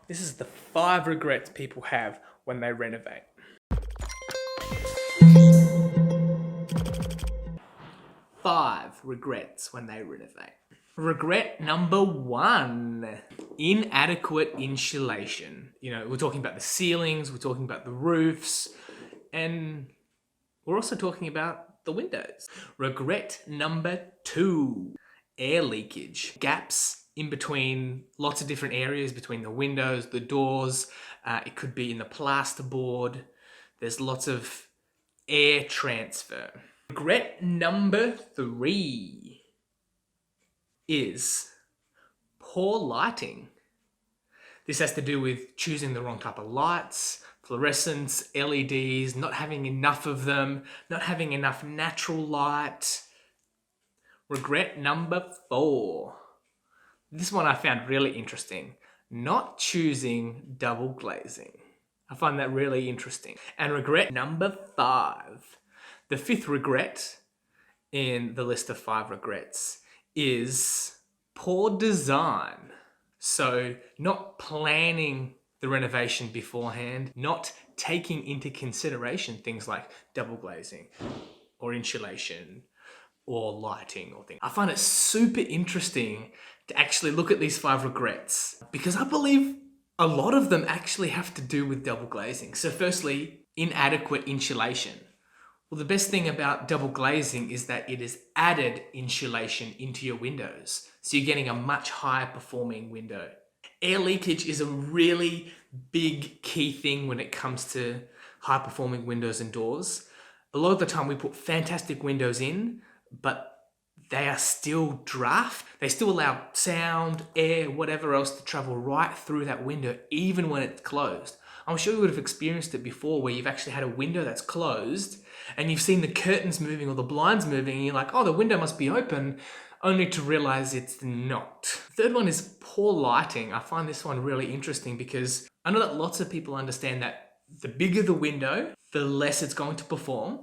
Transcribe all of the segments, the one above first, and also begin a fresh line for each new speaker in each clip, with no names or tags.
This is the 5 regrets people have when they renovate. 5 regrets when they renovate. Regret number 1, inadequate insulation. You know, we're talking about the ceilings, we're talking about the roofs, and we're also talking about the windows. Regret number 2, air leakage. Gaps in between lots of different areas, between the windows, the doors. It could be in the plasterboard. There's lots of air transfer. Regret number 3 is poor lighting. This has to do with choosing the wrong type of lights, fluorescents, LEDs, not having enough of them, not having enough natural light. Regret number 4. This one I found really interesting. Not choosing double glazing. I find that really interesting. And regret number 5. The 5th regret in the list of 5 regrets is poor design. So not planning the renovation beforehand, not taking into consideration things like double glazing or insulation or lighting or things. I find it super interesting to actually look at these 5 regrets because I believe a lot of them actually have to do with double glazing. So firstly, inadequate insulation. Well, the best thing about double glazing is that it is added insulation into your windows. So you're getting a much higher performing window. Air leakage is a really big key thing when it comes to high performing windows and doors. A lot of the time we put fantastic windows in, but they are still draft. They still allow sound, air, whatever else to travel right through that window, even when it's closed. I'm sure you would have experienced it before where you've actually had a window that's closed and you've seen the curtains moving or the blinds moving and you're like, oh, the window must be open, only to realize it's not. Third one is poor lighting. I find this one really interesting because I know that lots of people understand that the bigger the window, the less it's going to perform,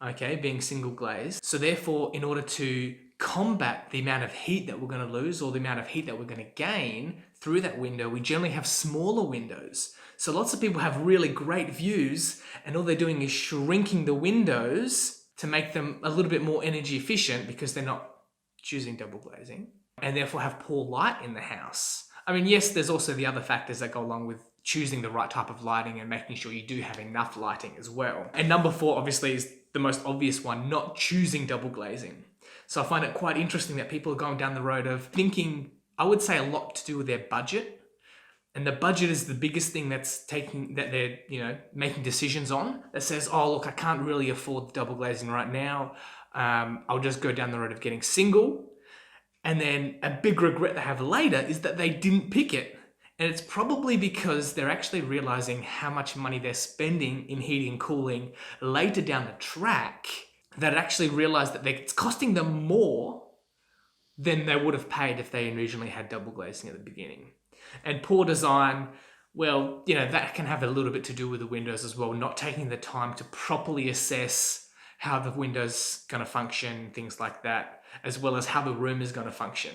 okay, being single glazed. So therefore, in order to combat the amount of heat that we're going to lose or the amount of heat that we're going to gain through that window, we generally have smaller windows. So lots of people have really great views and all they're doing is shrinking the windows to make them a little bit more energy efficient because they're not choosing double glazing and therefore have poor light in the house. I mean, yes, there's also the other factors that go along with choosing the right type of lighting and making sure you do have enough lighting as well. And number 4, obviously, is the most obvious one, not choosing double glazing. So I find it quite interesting that people are going down the road of thinking, I would say a lot to do with their budget. And the budget is the biggest thing that they're, making decisions on. That says, oh, look, I can't really afford the double glazing right now. I'll just go down the road of getting single. And then a big regret they have later is that they didn't pick it. And it's probably because they're actually realizing how much money they're spending in heating and cooling later down the track, that actually realize that it's costing them more than they would have paid if they originally had double glazing at the beginning. And poor design, well, that can have a little bit to do with the windows as well, not taking the time to properly assess how the window's going to function, things like that, as well as how the room is going to function.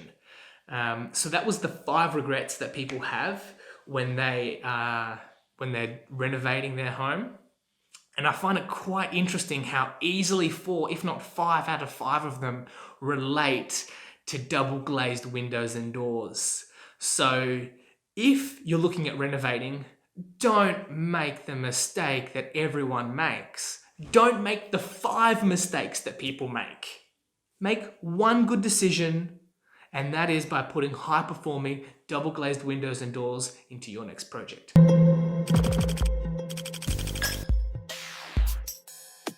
So that was the 5 regrets that people have when they're renovating their home. And I find it quite interesting how easily 4, if not 5 out of 5 of them relate to double glazed windows and doors. So if you're looking at renovating, don't make the mistake that everyone makes. Don't make the 5 mistakes that people make. Make one good decision, and that is by putting high-performing double glazed windows and doors into your next project.